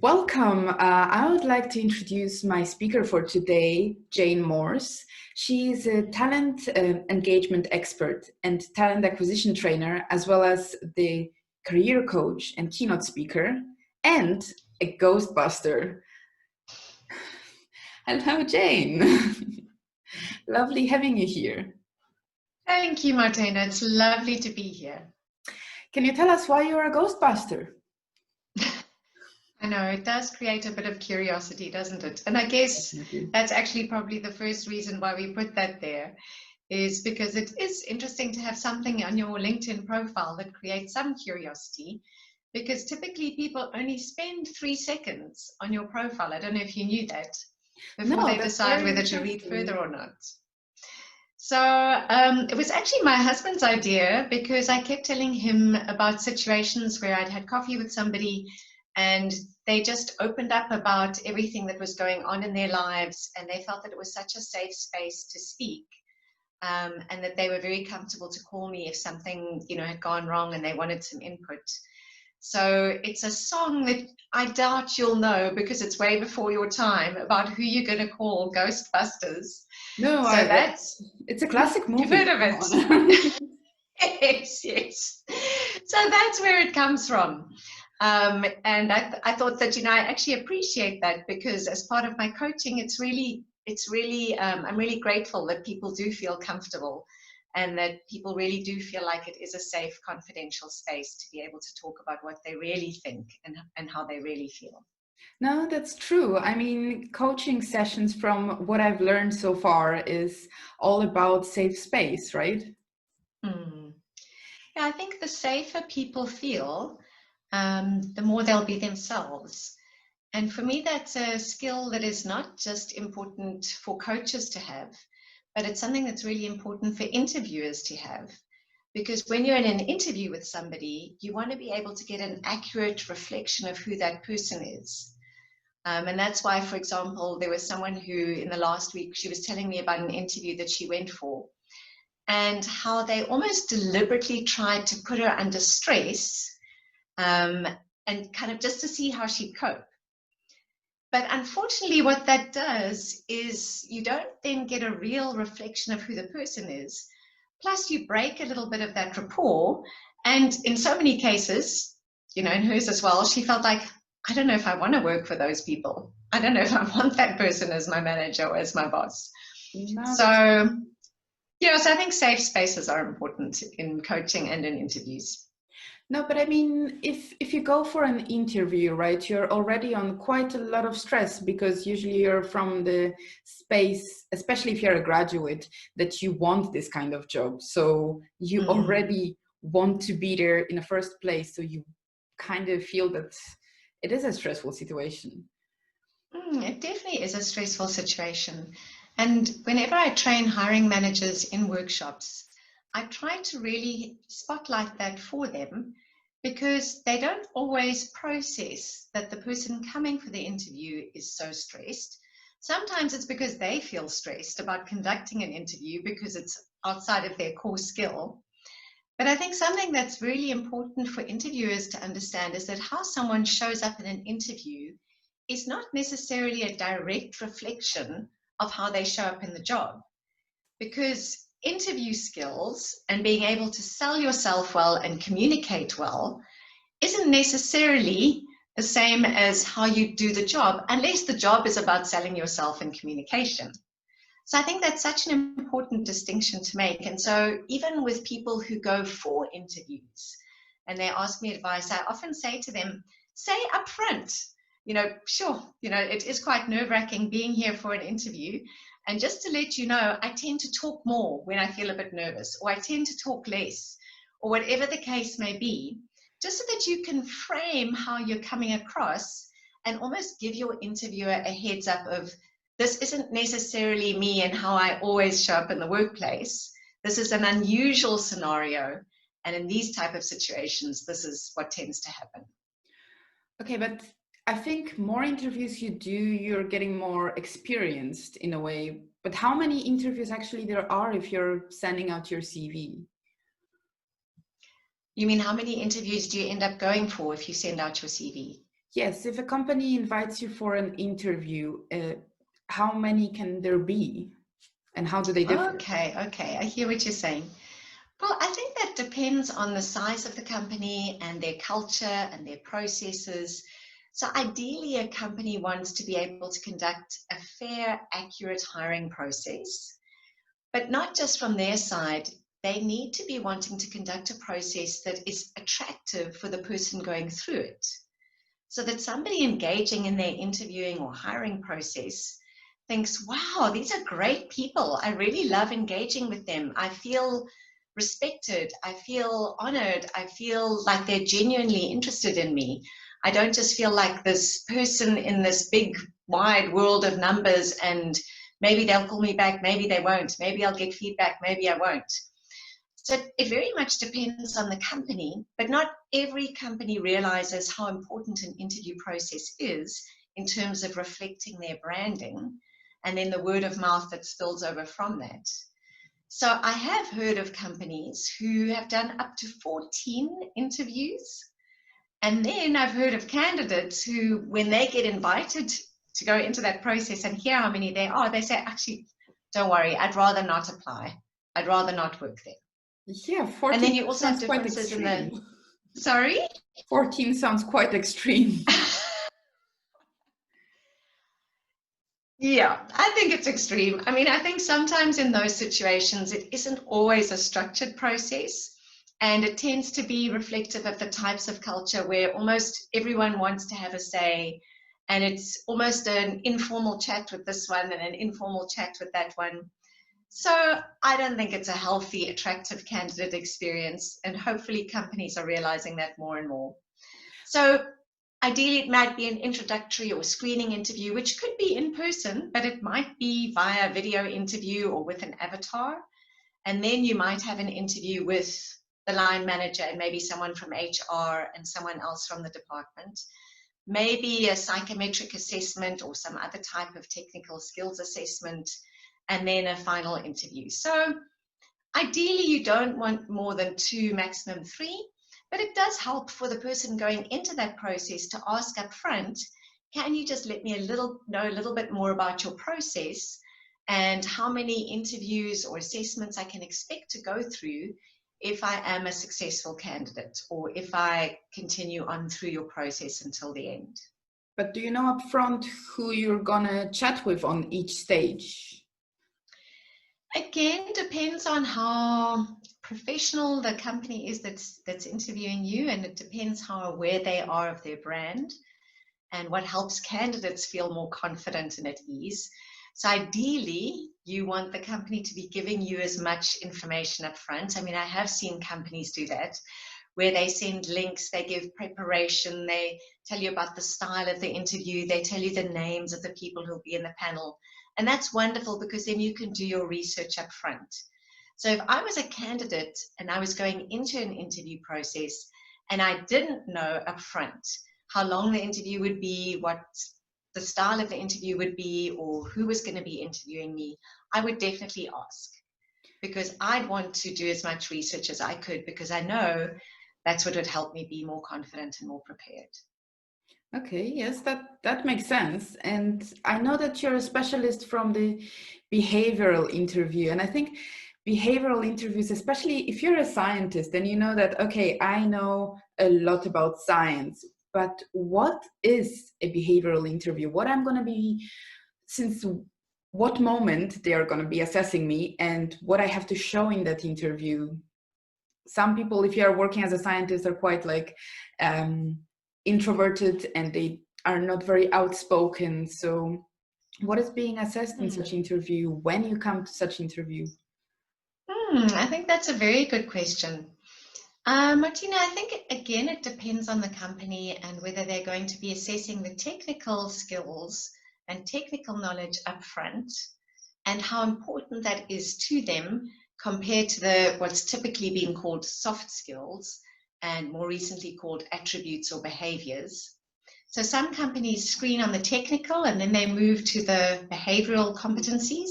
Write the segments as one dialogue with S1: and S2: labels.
S1: Welcome. I would like to introduce my speaker for today, Jane Morse. She is a talent engagement expert and talent acquisition trainer, as well as the career coach and keynote speaker, and a ghostbuster. Hello, Jane. Lovely having you here.
S2: Thank you, Martina. It's lovely to be here.
S1: Can you tell us why you're a ghostbuster?
S2: I know, it does create a bit of curiosity, doesn't it? And I guess that's actually probably the first reason why we put that there, is because it is interesting to have something on your LinkedIn profile that creates some curiosity, because typically people only spend 3 seconds on your profile. I don't know if you knew that, before they decide whether to read further or not. So it was actually my husband's idea, because I kept telling him about situations where I'd had coffee with somebody and they just opened up about everything that was going on in their lives, and they felt that it was such a safe space to speak, and that they were very comfortable to call me if something, had gone wrong and they wanted some input. So it's a song that I doubt you'll know, because it's way before your time, about who you're going to call Ghostbusters.
S1: No, so it's a classic movie.
S2: You've heard of it. Yes. So that's where it comes from. And I thought that, I actually appreciate that, because as part of my coaching, I'm really grateful that people do feel comfortable, and that people really do feel like it is a safe, confidential space to be able to talk about what they really think and how they really feel.
S1: No, that's true. I mean, coaching sessions, from what I've learned so far, is all about safe space, right?
S2: Yeah, I think the safer people feel, the more they'll be themselves. And for me, that's a skill that is not just important for coaches to have, but it's something that's really important for interviewers to have. Because when you're in an interview with somebody, you want to be able to get an accurate reflection of who that person is. And that's why, for example, there was someone who in the last week, she was telling me about an interview that she went for, and how they almost deliberately tried to put her under stress, and kind of just to see how she'd cope. But unfortunately, what that does is you don't then get a real reflection of who the person is. Plus, you break a little bit of that rapport. And in so many cases, in hers as well, she felt like, I don't know if I want to work for those people. I don't know if I want that person as my manager or as my boss. So I think safe spaces are important in coaching and in interviews.
S1: No, but I mean, if you go for an interview, right, you're already on quite a lot of stress, because usually you're from the space, especially if you're a graduate, that you want this kind of job. So you already want to be there in the first place. So you kind of feel that it is a stressful situation.
S2: It definitely is a stressful situation. And whenever I train hiring managers in workshops, I try to really spotlight that for them, because they don't always process that the person coming for the interview is so stressed. Sometimes it's because they feel stressed about conducting an interview because it's outside of their core skill. But I think something that's really important for interviewers to understand is that how someone shows up in an interview is not necessarily a direct reflection of how they show up in the job. Because interview skills and being able to sell yourself well and communicate well isn't necessarily the same as how you do the job, unless the job is about selling yourself and communication. So I think that's such an important distinction to make. And so even with people who go for interviews and they ask me advice, I often say to them, say up front, sure, it is quite nerve-wracking being here for an interview. And just to let you know, I tend to talk more when I feel a bit nervous, or I tend to talk less, or whatever the case may be, just so that you can frame how you're coming across and almost give your interviewer a heads up of, this isn't necessarily me and how I always show up in the workplace. This is an unusual scenario. And in these type of situations, this is what tends to happen.
S1: Okay, but I think more interviews you do, you're getting more experienced in a way. But how many interviews actually there are if you're sending out your CV?
S2: You mean how many interviews do you end up going for if you send out your CV?
S1: Yes, if a company invites you for an interview, how many can there be? And how do they differ?
S2: Okay, I hear what you're saying. Well, I think that depends on the size of the company and their culture and their processes. So ideally, a company wants to be able to conduct a fair, accurate hiring process, but not just from their side. They need to be wanting to conduct a process that is attractive for the person going through it, so that somebody engaging in their interviewing or hiring process thinks, wow, these are great people. I really love engaging with them. I feel respected. I feel honored. I feel like they're genuinely interested in me. I don't just feel like this person in this big, wide world of numbers, and maybe they'll call me back, maybe they won't. Maybe I'll get feedback, maybe I won't. So it very much depends on the company, but not every company realizes how important an interview process is in terms of reflecting their branding and then the word of mouth that spills over from that. So I have heard of companies who have done up to 14 interviews. And then I've heard of candidates who, when they get invited to go into that process and hear how many there are, they say, actually, don't worry, I'd rather not apply. I'd rather not work there.
S1: Yeah,
S2: And
S1: 14
S2: then you also have
S1: sounds quite
S2: differences in the,
S1: extreme.
S2: sorry?
S1: 14 sounds quite extreme.
S2: Yeah, I think it's extreme. I mean, I think sometimes in those situations, it isn't always a structured process, and it tends to be reflective of the types of culture where almost everyone wants to have a say, and it's almost an informal chat with this one and an informal chat with that one. So I don't think it's a healthy, attractive candidate experience, and hopefully companies are realizing that more and more. So ideally, it might be an introductory or screening interview, which could be in person, but it might be via video interview or with an avatar. And then you might have an interview with the line manager and maybe someone from HR and someone else from the department. Maybe a psychometric assessment or some other type of technical skills assessment, and then a final interview. So ideally, you don't want more than 2, maximum 3, but it does help for the person going into that process to ask up front, can you just let me know a little bit more about your process and how many interviews or assessments I can expect to go through if I am a successful candidate, or if I continue on through your process until the end.
S1: But do you know upfront who you're gonna chat with on each stage?
S2: Again, depends on how professional the company is that's interviewing you, and it depends how aware they are of their brand and what helps candidates feel more confident and at ease. So ideally, you want the company to be giving you as much information up front. I mean, I have seen companies do that, where they send links, they give preparation, they tell you about the style of the interview, they tell you the names of the people who'll be in the panel. And that's wonderful, because then you can do your research up front. So if I was a candidate and I was going into an interview process and I didn't know up front how long the interview would be, what the style of the interview would be, or who was going to be interviewing me, I would definitely ask, because I'd want to do as much research as I could, because I know that's what would help me be more confident and more prepared.
S1: Okay, yes, that makes sense. And I know that you're a specialist from the behavioral interview. And I think behavioral interviews, especially if you're a scientist, then you know that, okay, I know a lot about science, but what is a behavioral interview? What I'm going to be, since what moment they are going to be assessing me, and what I have to show in that interview. Some people, if you are working as a scientist, are quite like introverted and they are not very outspoken. So what is being assessed in such interview when you come to such interview?
S2: I think that's a very good question. Martina, I think again it depends on the company and whether they're going to be assessing the technical skills and technical knowledge up front and how important that is to them compared to what's typically being called soft skills and more recently called attributes or behaviors. So some companies screen on the technical and then they move to the behavioral competencies.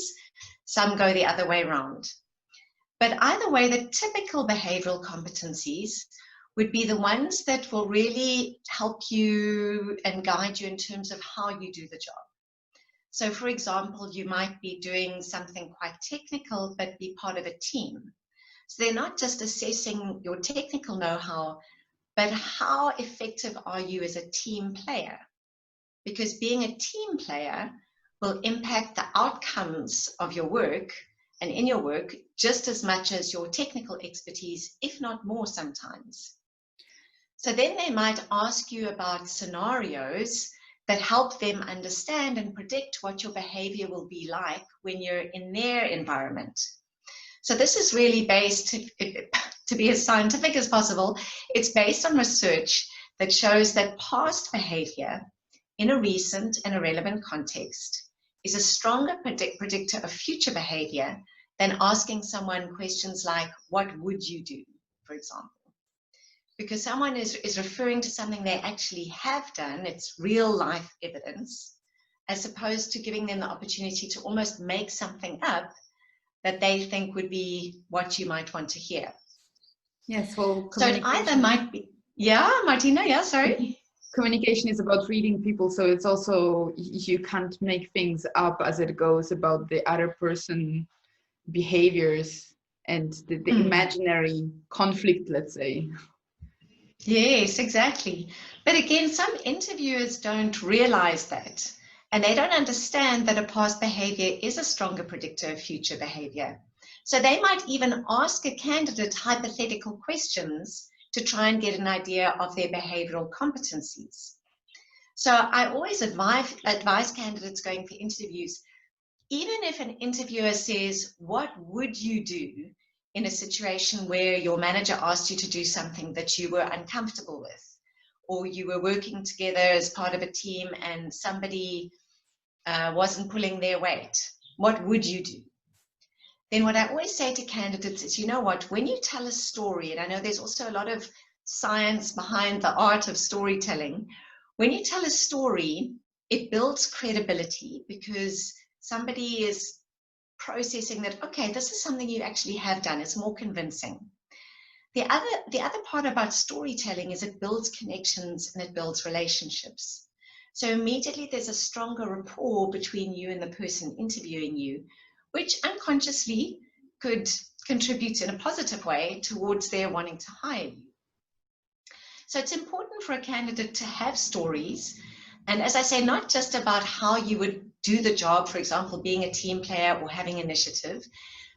S2: Some go the other way around. But either way, the typical behavioral competencies would be the ones that will really help you and guide you in terms of how you do the job. So for example, you might be doing something quite technical, but be part of a team. So they're not just assessing your technical know-how, but how effective are you as a team player? Because being a team player will impact the outcomes of your work and in your work just as much as your technical expertise, if not more sometimes. So then they might ask you about scenarios that help them understand and predict what your behavior will be like when you're in their environment. So this is really based, to be as scientific as possible, it's based on research that shows that past behavior in a recent and a relevant context is a stronger predictor of future behavior than asking someone questions like, what would you do, for example? Because someone is referring to something they actually have done, it's real life evidence, as opposed to giving them the opportunity to almost make something up that they think would be what you might want to hear.
S1: Yes, well,
S2: so it either might be, yeah, Martina, yeah, sorry.
S1: Communication is about reading people, so it's also, you can't make things up as it goes about the other person behaviors and the imaginary conflict, let's say.
S2: Yes, exactly. But again, some interviewers don't realize that, and they don't understand that a past behavior is a stronger predictor of future behavior. So they might even ask a candidate hypothetical questions to try and get an idea of their behavioral competencies. So I always advise candidates going for interviews, even if an interviewer says, what would you do in a situation where your manager asked you to do something that you were uncomfortable with, or you were working together as part of a team and somebody wasn't pulling their weight, what would you do? Then what I always say to candidates is, you know what, when you tell a story, and I know there's also a lot of science behind the art of storytelling, when you tell a story, it builds credibility because somebody is processing that, okay, this is something you actually have done. It's more convincing. The other part about storytelling is it builds connections and it builds relationships. So immediately there's a stronger rapport between you and the person interviewing you, which unconsciously could contribute in a positive way towards their wanting to hire you. So it's important for a candidate to have stories. And as I say, not just about how you would do the job, for example, being a team player or having initiative,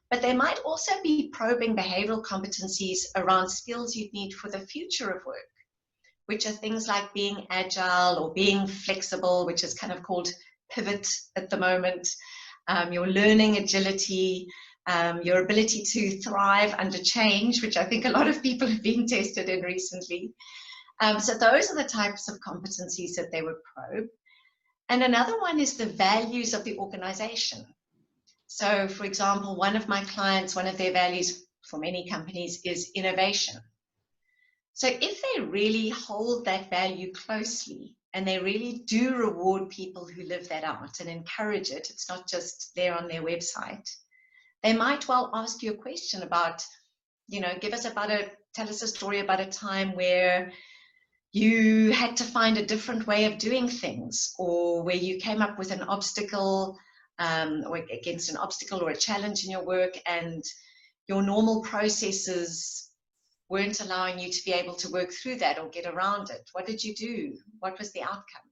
S2: but they might also be probing behavioral competencies around skills you'd need for the future of work, which are things like being agile or being flexible, which is kind of called pivot at the moment, your learning agility, your ability to thrive under change, which I think a lot of people have been tested in recently. So those are the types of competencies that they would probe. And another one is the values of the organization. So for example, one of my clients, one of their values for many companies is innovation. So if they really hold that value closely and they really do reward people who live that out and encourage it, it's not just there on their website, they might well ask you a question about, tell us a story about a time where you had to find a different way of doing things, or where you came up with an obstacle or against an obstacle or a challenge in your work and your normal processes weren't allowing you to be able to work through that or get around it. What did you do? What was the outcome?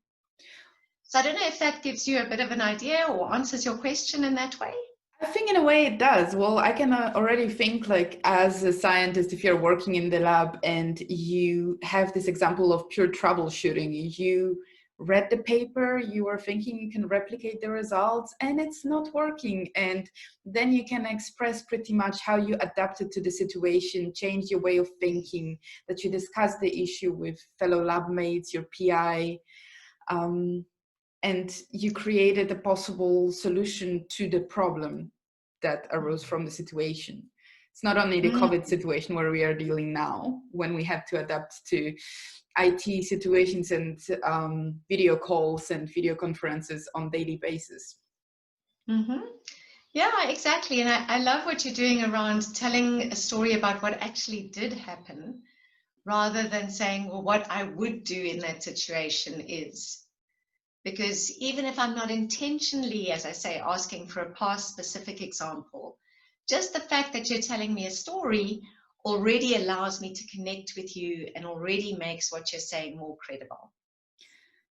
S2: So I don't know if that gives you a bit of an idea or answers your question in that way.
S1: I think in a way it does. Well, I can already think, like, as a scientist, if you're working in the lab and you have this example of pure troubleshooting, you read the paper, you were thinking you can replicate the results, and it's not working. And then you can express pretty much how you adapted to the situation, change your way of thinking, that you discussed the issue with fellow lab mates, your PI, and you created a possible solution to the problem that arose from the situation. It's not only the COVID situation where we are dealing now, when we have to adapt to IT situations and video calls and video conferences on daily basis.
S2: Mm-hmm. Yeah, exactly. And I love what you're doing around telling a story about what actually did happen, rather than saying, well, what I would do in that situation is. Because even if I'm not intentionally, as I say, asking for a past specific example, just the fact that you're telling me a story already allows me to connect with you and already makes what you're saying more credible.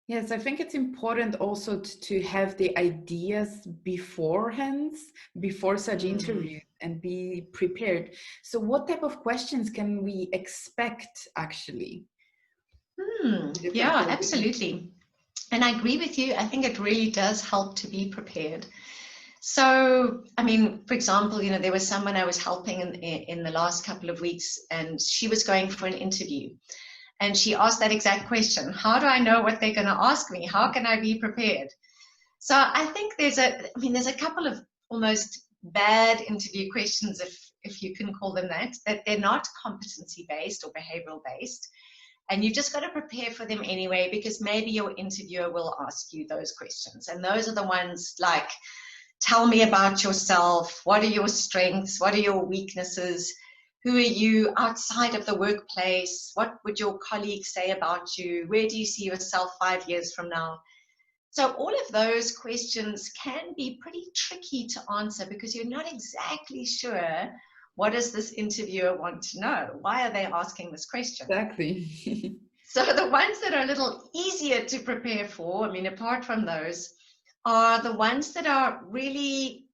S1: Yes, I think it's important also to have the ideas beforehand, before such interviews, and be prepared. So what type of questions can we expect actually?
S2: Yeah, absolutely. And I agree with you. I think it really does help to be prepared. So, I mean, for example, you know, there was someone I was helping in the last couple of weeks, and she was going for an interview. And she asked that exact question. How do I know what they're going to ask me? How can I be prepared? So I think there's a couple of almost bad interview questions, if you can call them that they're not competency based or behavioral based. And you've just got to prepare for them anyway, because maybe your interviewer will ask you those questions. And those are the ones like, tell me about yourself. What are your strengths? What are your weaknesses? Who are you outside of the workplace? What would your colleagues say about you? Where do you see yourself 5 years from now? So all of those questions can be pretty tricky to answer, because you're not exactly sure, what does this interviewer want to know? Why are they asking this question?
S1: Exactly.
S2: So the ones that are a little easier to prepare for, I mean, apart from those, are the ones that are really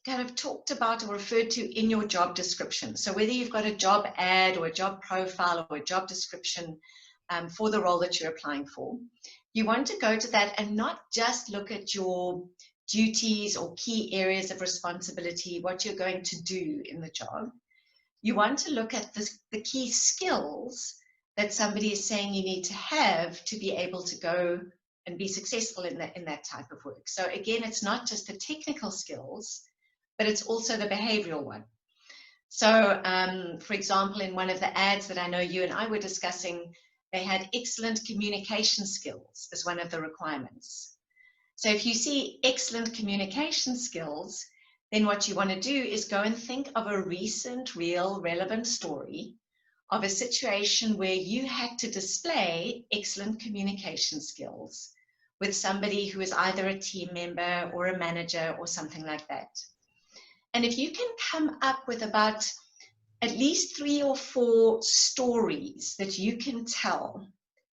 S2: kind of talked about or referred to in your job description. So whether you've got a job ad or a job profile or a job description for the role that you're applying for, you want to go to that and not just look at your duties or key areas of responsibility, what you're going to do in the job. You want to look at the key skills that somebody is saying you need to have to be able to go and be successful in that type of work. So again, it's not just the technical skills, but it's also the behavioral one. So for example, in one of the ads that I know you and I were discussing, they had excellent communication skills as one of the requirements. So if you see excellent communication skills, then what you want to do is go and think of a recent, real, relevant story of a situation where you had to display excellent communication skills with somebody who is either a team member or a manager or something like that. And if you can come up with about at least 3 or 4 stories that you can tell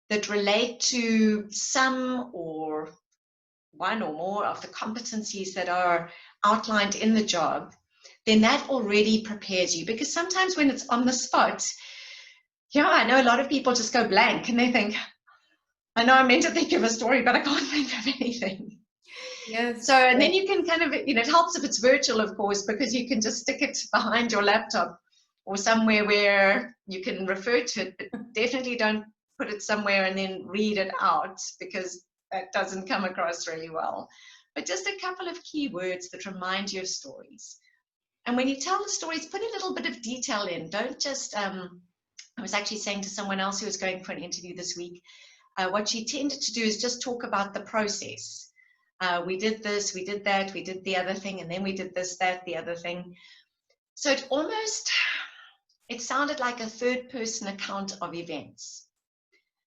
S2: that relate to some or one or more of the competencies that are outlined in the job, then that already prepares you. Because sometimes when it's on the spot, yeah, I know a lot of people just go blank and they think, I know I meant to think of a story, but I can't think of anything.
S1: Yes.
S2: So, and then you can kind of, you know, it helps if it's virtual, of course, because you can just stick it behind your laptop or somewhere where you can refer to it, but definitely don't put it somewhere and then read it out, because that doesn't come across really well. But just a couple of keywords that remind you of stories. And when you tell the stories, put a little bit of detail in. Don't just, I was actually saying to someone else who was going for an interview this week, what she tended to do is just talk about the process. We did this, we did that, we did the other thing, and then we did this, that, the other thing. So it sounded like a third-person account of events.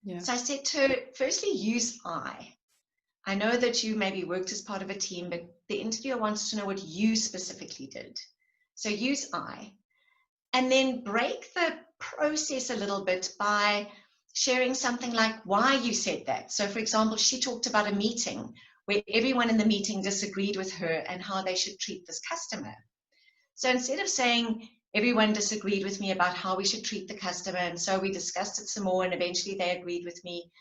S2: Yeah. So I said to her, firstly, use I. I know that you maybe worked as part of a team, but the interviewer wants to know what you specifically did. So use I. And then break the process a little bit by sharing something like why you said that. So for example, she talked about a meeting where everyone in the meeting disagreed with her and how they should treat this customer. So instead of saying everyone disagreed with me about how we should treat the customer, and so we discussed it some more and eventually they agreed with me,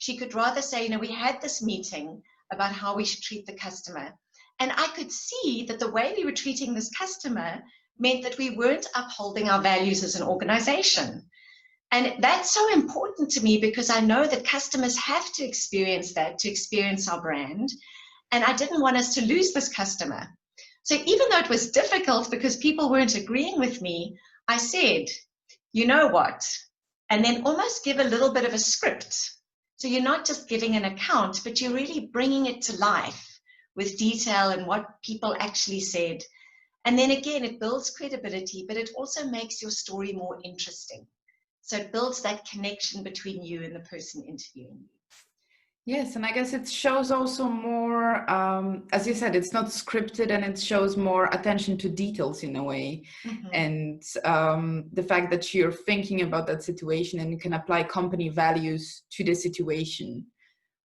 S2: She could rather say, we had this meeting about how we should treat the customer. And I could see that the way we were treating this customer meant that we weren't upholding our values as an organization. And that's so important to me because I know that customers have to experience that to experience our brand. And I didn't want us to lose this customer. So even though it was difficult because people weren't agreeing with me, I said, you know what? And then almost give a little bit of a script. So you're not just giving an account, but you're really bringing it to life with detail and what people actually said. And then again, it builds credibility, but it also makes your story more interesting. So it builds that connection between you and the person interviewing you.
S1: Yes, and I guess it shows also more, as you said, it's not scripted, and it shows more attention to details in a way.
S2: Mm-hmm.
S1: And the fact that you're thinking about that situation and you can apply company values to the situation,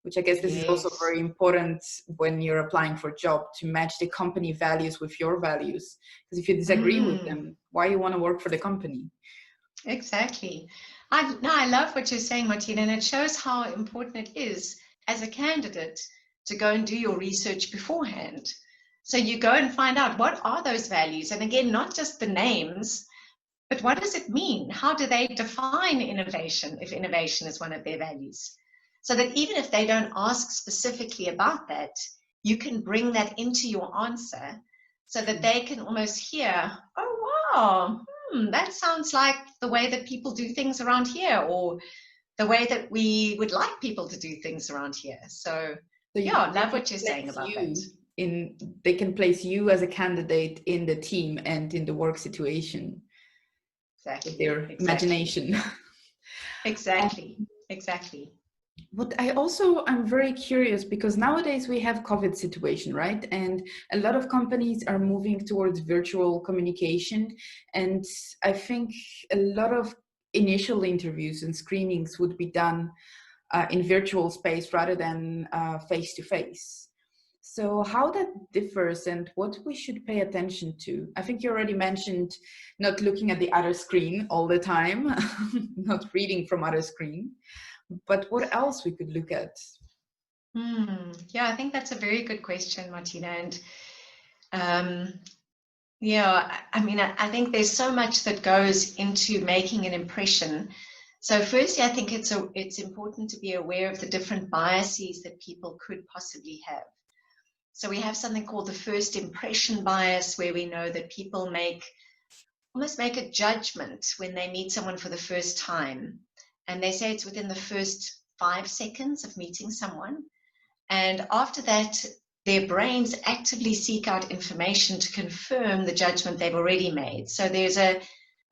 S1: which I guess this is also very important when you're applying for a job, to match the company values with your values. Because if you disagree with them, why you want to work for the company?
S2: Exactly. I love what you're saying, Martina, and it shows how important it is as a candidate to go and do your research beforehand. So you go and find out, what are those values? And again, not just the names, but what does it mean? How do they define innovation if innovation is one of their values? So that even if they don't ask specifically about that, you can bring that into your answer so that they can almost hear, oh, wow, that sounds like the way that people do things around here, or the way that we would like people to do things around here. So yeah, I love what you're saying about that.
S1: They can place you as a candidate in the team and in the work situation.
S2: Exactly.
S1: With their imagination.
S2: Exactly.
S1: But I'm very curious, because nowadays we have COVID situation, right? And a lot of companies are moving towards virtual communication. And I think a lot of initial interviews and screenings would be done in virtual space rather than face-to-face. So how that differs and what we should pay attention to. I think you already mentioned not looking at the other screen all the time, not reading from other screen. But what else we could look at?
S2: Yeah, I think that's a very good question, Martina. And yeah, I mean, I think there's so much that goes into making an impression. So firstly, I think it's important to be aware of the different biases that people could possibly have. So we have something called the first impression bias, where we know that people almost make a judgment when they meet someone for the first time. And they say it's within the first 5 seconds of meeting someone. And after that, their brains actively seek out information to confirm the judgment they've already made. So there's a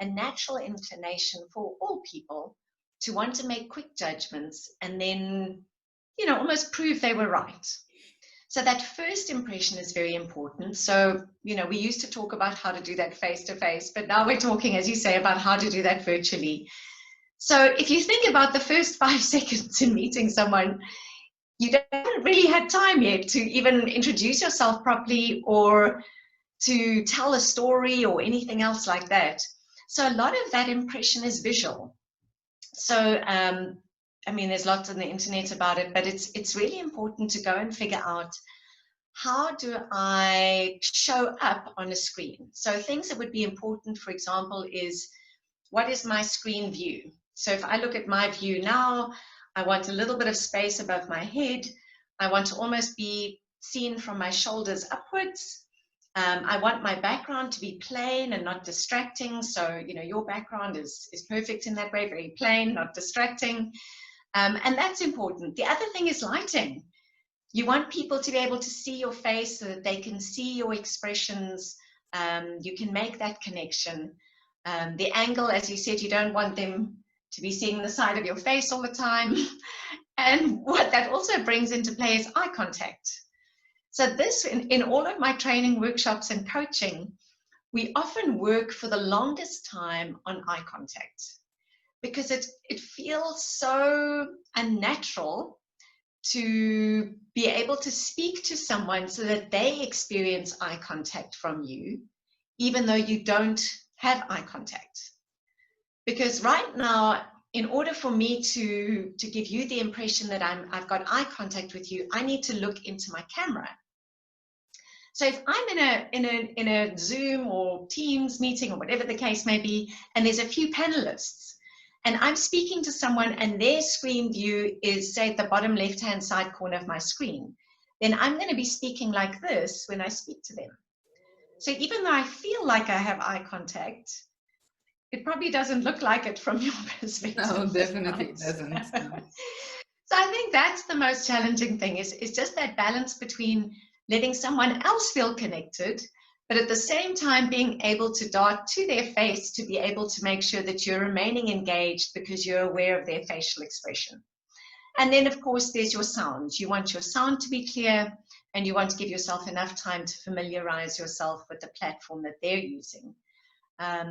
S2: natural inclination for all people to want to make quick judgments and then, almost prove they were right. So that first impression is very important. So, we used to talk about how to do that face-to-face, but now we're talking, as you say, about how to do that virtually. So if you think about the first 5 seconds in meeting someone, you don't really have time yet to even introduce yourself properly or to tell a story or anything else like that. So a lot of that impression is visual. So, I mean, there's lots on the internet about it, but it's really important to go and figure out, how do I show up on a screen? So things that would be important, for example, is, what is my screen view? So if I look at my view now, I want a little bit of space above my head. I want to almost be seen from my shoulders upwards. I want my background to be plain and not distracting. So, your background is perfect in that way, very plain, not distracting. And that's important. The other thing is lighting. You want people to be able to see your face so that they can see your expressions. You can make that connection. The angle, as you said, you don't want them to be seeing the side of your face all the time. And what that also brings into play is eye contact. So this, in all of my training workshops and coaching, we often work for the longest time on eye contact, because it feels so unnatural to be able to speak to someone so that they experience eye contact from you, even though you don't have eye contact. Because right now, in order for me to give you the impression that I've got eye contact with you, I need to look into my camera. So if I'm in a Zoom or Teams meeting or whatever the case may be, and there's a few panelists, and I'm speaking to someone and their screen view is, say, at the bottom left-hand side corner of my screen, then I'm going to be speaking like this when I speak to them. So even though I feel like I have eye contact, it probably doesn't look like it from your perspective.
S1: No, definitely
S2: right?
S1: doesn't. No.
S2: So I think that's the most challenging thing is just that balance between letting someone else feel connected, but at the same time being able to dart to their face to be able to make sure that you're remaining engaged because you're aware of their facial expression. And then, of course, there's your sound. You want your sound to be clear, and you want to give yourself enough time to familiarize yourself with the platform that they're using. I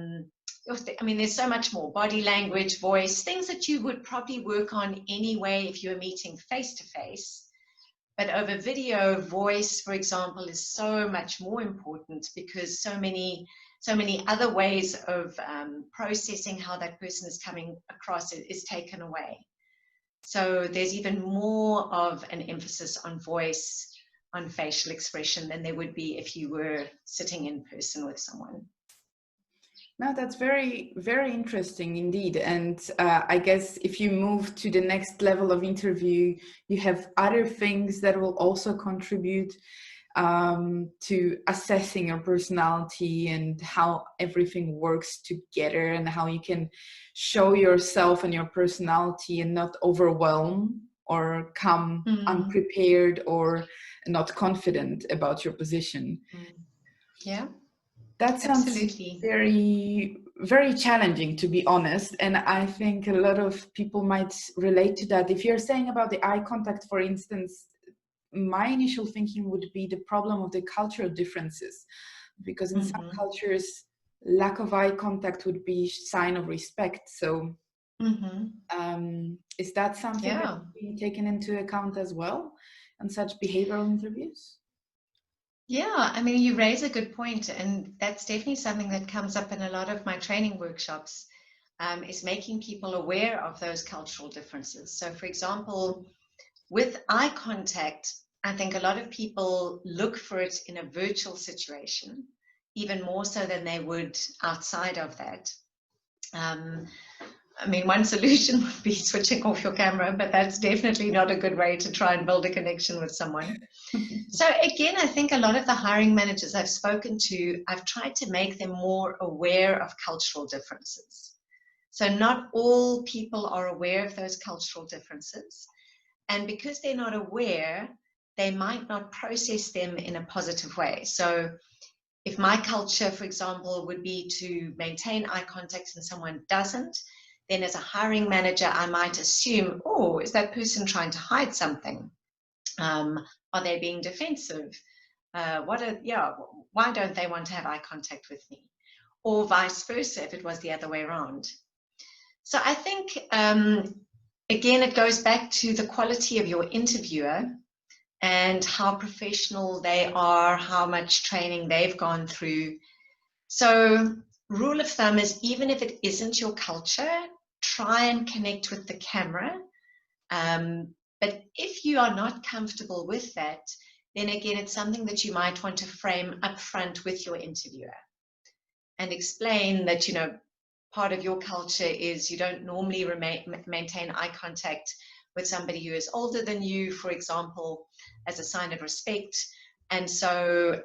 S2: mean, there's so much more. Body language, voice, things that you would probably work on anyway if you were meeting face-to-face. But over video, voice, for example, is so much more important because so many other ways of processing how that person is coming across is taken away. So there's even more of an emphasis on voice, on facial expression than there would be if you were sitting in person with someone.
S1: No, that's very, very interesting indeed. And I guess if you move to the next level of interview, you have other things that will also contribute to assessing your personality and how everything works together and how you can show yourself and your personality and not overwhelm or come unprepared or not confident about your position.
S2: Yeah.
S1: That sounds
S2: absolutely
S1: very, very challenging, to be honest. And I think a lot of people might relate to that. If you're saying about the eye contact, for instance, my initial thinking would be the problem of the cultural differences, because in some cultures, lack of eye contact would be a sign of respect. So is that something that's being taken into account as well in such behavioral interviews?
S2: Yeah, I mean, you raise a good point, and that's definitely something that comes up in a lot of my training workshops, is making people aware of those cultural differences. So, for example, with eye contact, I think a lot of people look for it in a virtual situation, even more so than they would outside of that. I mean, one solution would be switching off your camera, but that's definitely not a good way to try and build a connection with someone. So again, I think a lot of the hiring managers I've spoken to, I've tried to make them more aware of cultural differences. So not all people are aware of those cultural differences. And because they're not aware, they might not process them in a positive way. So if my culture, for example, would be to maintain eye contact and someone doesn't, then as a hiring manager, I might assume, oh, is that person trying to hide something? Are they being defensive? Why don't they want to have eye contact with me? Or vice versa, if it was the other way around. So I think, again, it goes back to the quality of your interviewer and how professional they are, how much training they've gone through. So rule of thumb is, even if it isn't your culture, try and connect with the camera. But if you are not comfortable with that, then again, it's something that you might want to frame up front with your interviewer and explain that, you know, part of your culture is you don't normally maintain eye contact with somebody who is older than you, for example, as a sign of respect. And so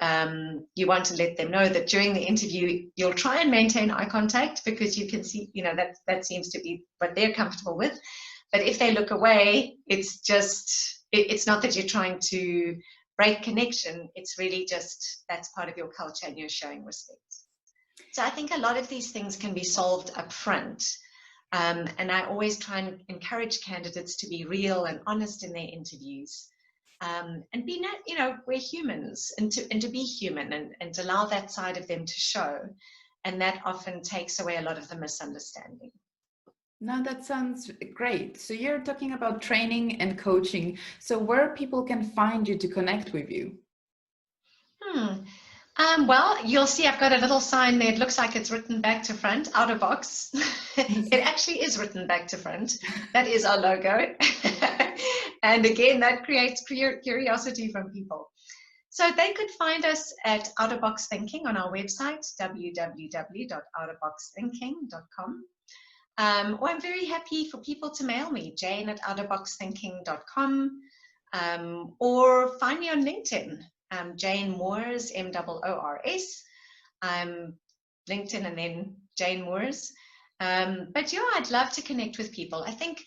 S2: you want to let them know that during the interview, you'll try and maintain eye contact because you can see, you know, that seems to be what they're comfortable with. But if they look away, it's just, it's not that you're trying to break connection. It's really just, that's part of your culture and you're showing respect. So I think a lot of these things can be solved up front. And I always try and encourage candidates to be real and honest in their interviews. And be, you know, we're humans, and to be human and allow that side of them to show. And that often takes away a lot of the misunderstanding.
S1: No, that sounds great. So you're talking about training and coaching. So where people can find you to connect with you?
S2: Well, you'll see I've got a little sign there. It looks like it's written back to front, Outerbox. It actually is written back to front. That is our logo. And again, that creates curiosity from people. So they could find us at Outerbox Thinking on our website, www.outerboxthinking.com. Or I'm very happy for people to mail me, jane@outerboxthinking.com, or find me on LinkedIn, Jane Moores, Moors. LinkedIn and then Jane Moores. But yeah, I'd love to connect with people. I think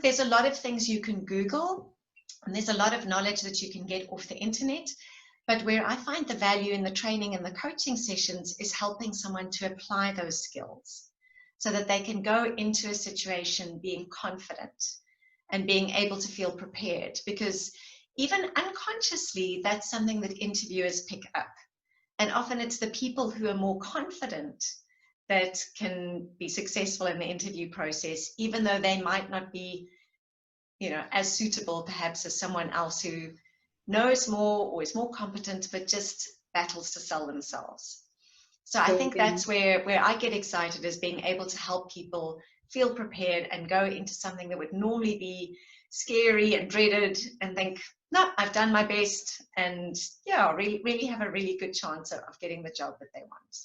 S2: there's a lot of things you can Google, and there's a lot of knowledge that you can get off the internet. But where I find the value in the training and the coaching sessions is helping someone to apply those skills so that they can go into a situation being confident and being able to feel prepared. Because even unconsciously, that's something that interviewers pick up. And often it's the people who are more confident that can be successful in the interview process, even though they might not be, as suitable perhaps as someone else who knows more or is more competent, but just battles to sell themselves. So I think that's where I get excited, is being able to help people feel prepared and go into something that would normally be scary and dreaded and think, no, I've done my best, and really have a really good chance of getting the job that they want.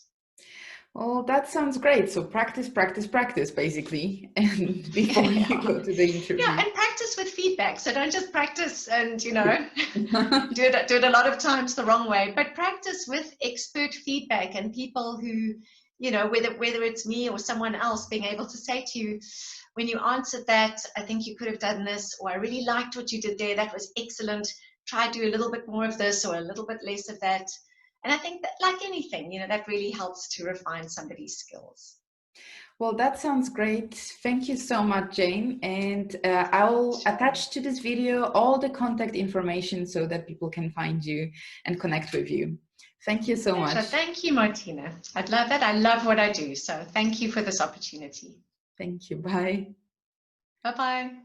S1: Oh, that sounds great. So practice, practice, practice, basically, and before you go to the interview.
S2: Yeah, and practice with feedback. So don't just practice and, do it a lot of times the wrong way, but practice with expert feedback and people who, whether it's me or someone else, being able to say to you, when you answered that, I think you could have done this, or I really liked what you did there. That was excellent. Try to do a little bit more of this or a little bit less of that. And I think that, like anything, that really helps to refine somebody's skills.
S1: Well, that sounds great. Thank you so much, Jane. And I'll attach to this video all the contact information so that people can find you and connect with you. Thank you so much.
S2: Thank you, Martina. I'd love that. I love what I do. So thank you for this opportunity.
S1: Thank you. Bye.
S2: Bye-bye.